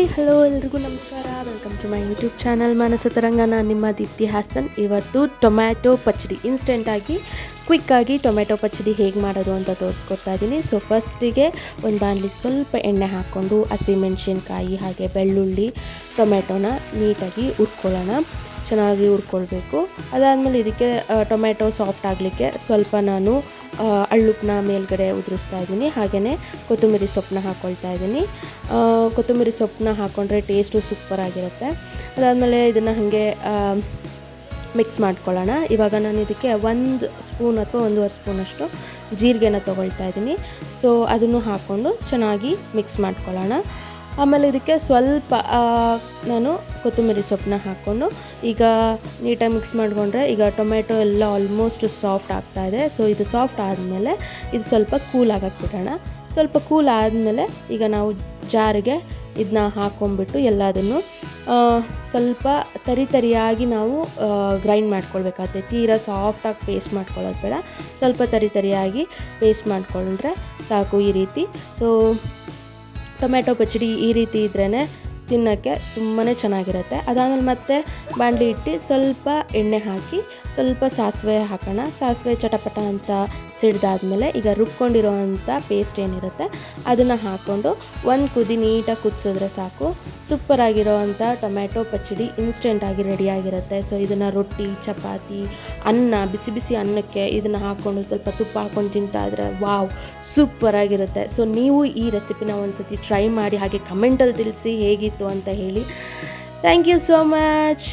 Hi hello ಎಲ್ರಿಗೂ ನಮಸ್ಕಾರ. Welcome to my YouTube channel Manasa Taranga. ನಾನು ನಿಮ್ಮ ದೀಪ್ತಿ ಹಾಸನ್. ಇವತ್ತು ಟೊಮ್ಯಾಟೊ ಪಚ್ಚಡಿ ಇನ್ಸ್ಟೆಂಟಾಗಿ ಕ್ವಿಕ್ಕಾಗಿ ಟೊಮೆಟೊ ಪಚ್ಚಡಿ ಹೇಗೆ ಮಾಡೋದು ಅಂತ ತೋರಿಸ್ಕೊಡ್ತಾ ಇದ್ದೀನಿ. ಸೊ ಫಸ್ಟಿಗೆ ಒಂದು ಬಾಣಲಿಗೆ ಸ್ವಲ್ಪ ಎಣ್ಣೆ ಹಾಕ್ಕೊಂಡು ಹಸಿಮೆಣಸಿನ್ಕಾಯಿ ಹಾಗೆ ಬೆಳ್ಳುಳ್ಳಿ ಟೊಮೆಟೊನ ನೀಟಾಗಿ ಹುರ್ಕೊಳ್ಳೋಣ. ಚೆನ್ನಾಗಿ ಹುರ್ಕೊಳ್ಬೇಕು. ಅದಾದಮೇಲೆ ಇದಕ್ಕೆ ಟೊಮೆಟೊ ಸಾಫ್ಟ್ ಆಗಲಿಕ್ಕೆ ಸ್ವಲ್ಪ ನಾನು ಅಳ್ಳುಪ್ಪನ್ನ ಮೇಲ್ಗಡೆ ಉದುರಿಸ್ತಾ ಇದ್ದೀನಿ. ಹಾಗೆಯೇ ಕೊತ್ತಂಬರಿ ಸೊಪ್ಪನ್ನ ಹಾಕ್ಕೊಳ್ತಾ ಇದ್ದೀನಿ. ಕೊತ್ತಂಬರಿ ಸೊಪ್ಪನ್ನ ಹಾಕ್ಕೊಂಡ್ರೆ ಟೇಸ್ಟು ಸೂಪರಾಗಿರುತ್ತೆ. ಅದಾದಮೇಲೆ ಇದನ್ನು ಹಾಗೆ ಮಿಕ್ಸ್ ಮಾಡ್ಕೊಳ್ಳೋಣ. ಇವಾಗ ನಾನು ಇದಕ್ಕೆ 1 ಸ್ಪೂನ್ ಅಥವಾ 1.5 ಸ್ಪೂನಷ್ಟು ಜೀರಿಗೆನ ತೊಗೊಳ್ತಾ ಇದ್ದೀನಿ. ಸೊ ಅದನ್ನು ಹಾಕ್ಕೊಂಡು ಚೆನ್ನಾಗಿ ಮಿಕ್ಸ್ ಮಾಡ್ಕೊಳ್ಳೋಣ. ಆಮೇಲೆ ಇದಕ್ಕೆ ಸ್ವಲ್ಪ ನಾನು ಕೊತ್ತಂಬರಿ ಸೊಪ್ಪನ್ನ ಹಾಕ್ಕೊಂಡು ಈಗ ನೀಟಾಗಿ ಮಿಕ್ಸ್ ಮಾಡಿಕೊಂಡ್ರೆ ಈಗ ಟೊಮೆಟೊ ಎಲ್ಲ ಆಲ್ಮೋಸ್ಟ್ ಸಾಫ್ಟ್ ಆಗ್ತಾಯಿದೆ. ಸೊ ಇದು ಸಾಫ್ಟ್ ಆದಮೇಲೆ ಇದು ಸ್ವಲ್ಪ ಕೂಲ್ ಆಗಕ್ಕೆ ಬಿಡೋಣ. ಸ್ವಲ್ಪ ಕೂಲ್ ಆದಮೇಲೆ ಈಗ ನಾವು ಜಾರಿಗೆ ಇದನ್ನ ಹಾಕ್ಕೊಂಡ್ಬಿಟ್ಟು ಎಲ್ಲದನ್ನು ಸ್ವಲ್ಪ ತರಿಯಾಗಿ ನಾವು ಗ್ರೈಂಡ್ ಮಾಡ್ಕೊಳ್ಬೇಕಾಗುತ್ತೆ. ತೀರಾ ಸಾಫ್ಟಾಗಿ ಪೇಸ್ಟ್ ಮಾಡ್ಕೊಳ್ಳೋದು ಬೇಡ, ಸ್ವಲ್ಪ ತರಿಯಾಗಿ ಪೇಸ್ಟ್ ಮಾಡಿಕೊಂಡ್ರೆ ಸಾಕು. ಈ ರೀತಿ ಸೊ ಟೊಮೆಟೊ ಪಚ್ಚಡಿ ಈ ರೀತಿ ಇದ್ರೇ ತಿನ್ನೋಕ್ಕೆ ತುಂಬಾ ಚೆನ್ನಾಗಿರುತ್ತೆ. ಅದಾದಮೇಲೆ ಮತ್ತೆ ಬಾಣಲಿ ಇಟ್ಟು ಸ್ವಲ್ಪ ಎಣ್ಣೆ ಹಾಕಿ ಸ್ವಲ್ಪ ಸಾಸಿವೆ ಹಾಕೋಣ. ಸಾಸಿವೆ ಚಟಪಟ ಅಂತ ಸಿಡ್ದಾದ್ಮೇಲೆ ಈಗ ರುಬ್ಕೊಂಡಿರೋವಂಥ ಪೇಸ್ಟ್ ಏನಿರುತ್ತೆ ಅದನ್ನು ಹಾಕ್ಕೊಂಡು ಒಂದು ಕುದಿ ನೀಟಾಗಿ ಕುದಿಸಿದ್ರೆ ಸಾಕು. ಸೂಪರಾಗಿರೋವಂಥ ಟೊಮೆಟೊ ಪಚ್ಚಡಿ ಇನ್ಸ್ಟೆಂಟಾಗಿ ರೆಡಿಯಾಗಿರುತ್ತೆ. ಸೊ ಇದನ್ನು ರೊಟ್ಟಿ, ಚಪಾತಿ, ಅನ್ನ, ಬಿಸಿ ಬಿಸಿ ಅನ್ನಕ್ಕೆ ಇದನ್ನು ಹಾಕ್ಕೊಂಡು ಸ್ವಲ್ಪ ತುಪ್ಪ ಹಾಕ್ಕೊಂಡು ತಿಂತಾ ಇದ್ರೆ ವಾವ್ ಸೂಪರಾಗಿರುತ್ತೆ. ಸೊ ನೀವು ಈ ರೆಸಿಪಿನ ಒಂದು ಸತಿ ಟ್ರೈ ಮಾಡಿ ಹಾಗೆ ಕಮೆಂಟಲ್ಲಿ ತಿಳಿಸಿ ಹೇಗಿತ್ತು ಅಂತ ಹೇಳಿ. Thank you so much.